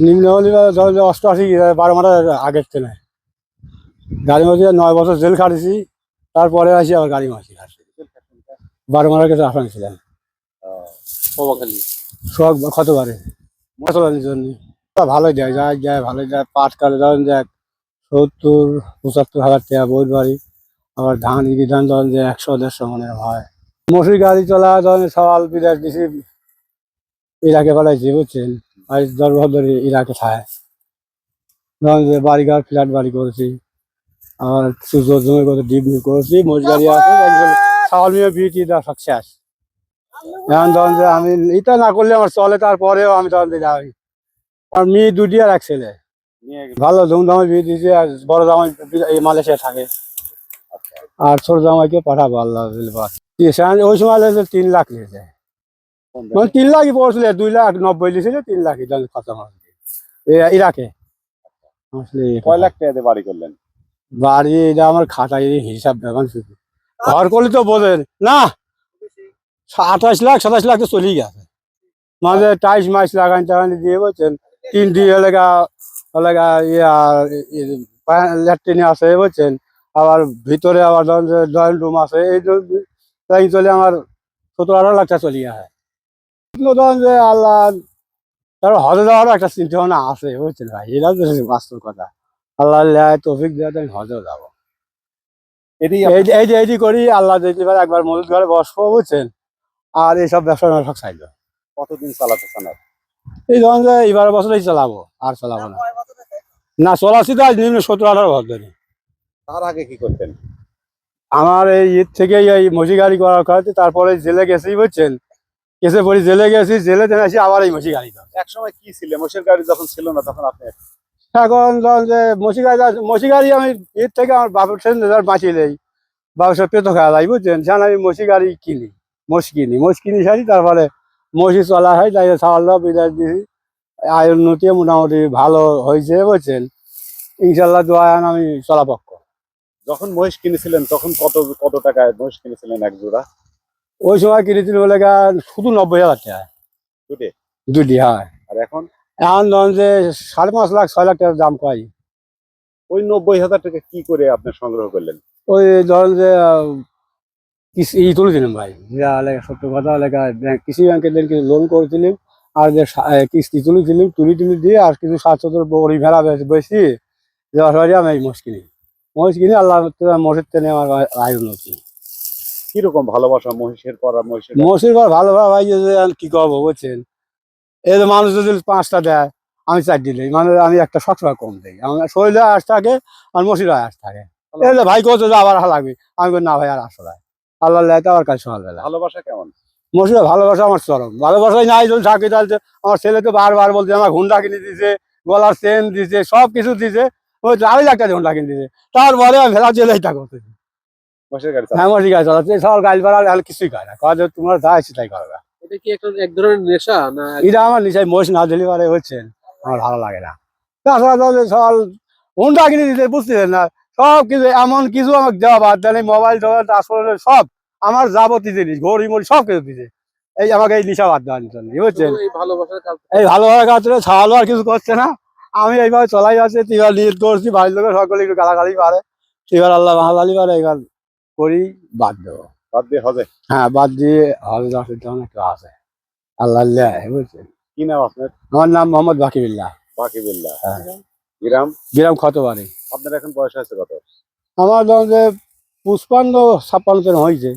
নিম্ন হলে ধরো যে 88 12 মাস আগের থেকে গাড়ি মাসি 9 বছর জেল খাটিছি, তারপরে আসি আবার গাড়ি মাসি খাচ্ছি। 12 মাসের কাছে আসামি ছিলেন কবাখালী সব কতবারে চলার জন্য। ভালোই দেয়, যায় যায় ভালোই দেয়। পাট কাটে ধরেন যে 70-75 হাজার টাকা বই বাড়ি। আবার ধান ইরি ধান ধরেন যে 100-150 মনের হয়। মসুরি গাড়ি চলা ধরেন সওয়াল বিদেশ দিছি, ইরাকে পাঠাইছি বুঝছেন। আর 10 বছর ধরে ইরাকে খায়। ধরেন যে বাড়িঘর ফ্ল্যাট বাড়ি করেছি, আর কিছু জোর জমি করে ডিপ মিল করেছি। মসুরি গাড়ি আছে সওয়াল মিলে বিটি দেওয়া সব শেষ। এখন ধরেন যে আমি এটা না করলে আমার চলে, তারপরেও আমি ধরেন যে যাই। আর মেয়ে দুটি আর এক ছেলে ভালো ধুমধামে বিয়ে দিয়েছে। আর বড় জামাই এই মালয়েশিয়া থাকে, আর ছোট জামাইকে পাঠাবো আল্লাহ। ওই সময় লেগেছে 3 লাখ নিয়েছে, মানে 3 লাখই পড়ছিল, 2,90,000 লিখেছিল, 3 লাখই খরচা ইরাকে। কয় লাখ টাকা দিয়ে বাড়ি করলেন? বাড়ি এটা আমার খাতায় হিসাব দেখান শুধু। ঘর করলে তো বোঝেন না, 28 লাখ 27 লাখ তো চলেই গেছে। মাঝে টাইস মাইস লাগাই টাগানি দিয়ে বলছেন। 3টি এলাকা ল্যাট্রিনে আছে বুঝছেন। আবার ভিতরে আবার ধরেন যে ড্রয়িং রুম আছে। এই চলে আমার 17-18 লাখ টাকা চলে যায়। ধরেন যে আল্লাহ, তারপর হজে যাওয়ারও একটা চিন্তা ভাবনা আছে বুঝছেন ভাই। এটা তো বাস্তব কথা। আল্লাহ তৌফিক দেওয়া আমি হজেও যাবো। এই করি আল্লাহ দেখতে পারে একবার মজুদ ঘরে বসবো বুঝছেন। আর এইসব ব্যবসা সব চাইল। কতদিন চালাতে চান? এই ধরেন যে 12 বছরই চালাবো, আর চালাবো না। না চলাচ্ছি তো আজ নিম্ন 17-18 বছর ধরে। তার আগে কি করতেন? আমার এই ঈদ থেকে এই মসি গাড়ি করার কারণে তারপরে জেলে গেছি বুঝছেন। কেসে পড়ি জেলে গেছি, জেলে থেকে আসি আবার এই মসি গাড়ি। এক সময় কি ছিল, মোষের গাড়ি যখন ছিল না তখন আপনি? এখন ধরেন যে মসি গাড়ি আমি ঈদ থেকে আমার বাপের সাথে বাঁচিয়ে নেই, বাপের সাথে পেতো খাওয়া যায় বুঝছেন। সেখানে আমি মসি গাড়ি কিনি, মোষ কিনি সারি। তারপরে মসি চলা হয়, তাই সাওয়াল্লাহ বিদায় দিয়েছি। আয় উন্নতি মোটামুটি ভালো হয়েছে বুঝছেন। ইনশাল্লাহ দোয়া আমি চলাপক্ষ। যখন মহিষ কিনেছিলেন তখন কত টাকায় মহিষ কিনেছিলেন এক জোড়া? ওই সময় কিনেছিল বলে শুধু 90,000 টাকা দুটি। হয়। আর এখন ধরেন যে 5.5 লাখ 6 লাখ টাকার দাম পাই। ওই 90,000 টাকা কি করে আপনি সংগ্রহ করলেন? ওই ধরেন যে তুলেছিলাম ভাই, সত্য কথা কৃষি ব্যাংকের কিছু লোন করেছিলাম। আর যে কিস্তি তুলেছিলাম, তুলি দিয়ে আর কিছু 7-7 বড়ি ভেড়া বেশি দেওয়ার পরে আমি এই মোষ কিনি। আল্লাহ মোষের টেনে আমার আয় উন্নতি। কিরকম ভালোবাসা মহিষের পর? মোষের পর ভালোবাসা ভাই যে কি করবো বুঝছেন। এই যে মানুষ যদি 5টা দেয়, আমি 4 দিলেই মানে আমি একটা সবসময় কম দিই। আমার শরীরে আশ থাকে আর মসির আশ থাকে। এই যে ভাই কত যে আবার লাগবে, আমি না ভাই আর আসো ভাই, আল্লাহ তো আমার কাছে সকালবেলা। ভালোবাসা কেমন? মসির ভালোবাসা আমার চরম ভালোবাসাই নাই যদি থাকে। তাহলে আমার ছেলে তো বারবার বলছে আমার ঘুন্ডা কিনে দিছে, গলার চেন দিছে, সব কিছু দিছে। ওই 2.5 লাখ টাকা ঘুন্ডা কিনে দিছে, তারপরে আমি ভেলা জেলে এটা করতেছি। মহিষের গাড়ি? হ্যাঁ মসির গাড়ি চালাচ্ছে, সব গাড়ি ভাড়া আর কিছুই খায় না। কাজ তোমার যা ইচ্ছে তাই করবে। এটা কি এক ধরনের নেশা না? এটা আমার নিশ্চয় মোষ না দিলে পারে হচ্ছেন, আমার ভালো লাগে না। তাছাড়া সকাল হুন্ডা কিনে দিতে বুঝতেছেন না, সব কিছু এমন কিছু আমাকে দেওয়া বাদ দেন। মোবাইল টোবাইল আসলে সব আমার যাবতীয় জিনিস ঘড়ি মড়ি সব কিছু দিছে। এই আমাকে এই নিশা বাদ দেওয়ার জন্য বুঝছেন। এই ভালোবাসার কাজটা ছাড়ালো আর কিছু করছে না। আমি এইভাবে চলাই যাচ্ছে, এবার নিয়ত করছি বাড়ির লোকের সকলে একটু গালাগালি পারে। এবার আল্লাহ ভালো পারে, এবার করি বাদ দেবো। বাদ দিয়ে হবে? হ্যাঁ বাদ দিয়ে হজে যাওয়ার সিদ্ধান্ত একটু আছে আল্লাহ বুঝছেন। কি নাম আপনার? আমার নাম মোহাম্মদ বাকিবিল্লাহ। বাকিবিল্লাহ। হ্যাঁ। গ্রাম কতবারে। আপনার এখন বয়স আছে কত? আমার ধরেন যে 55-56 হয়েছে।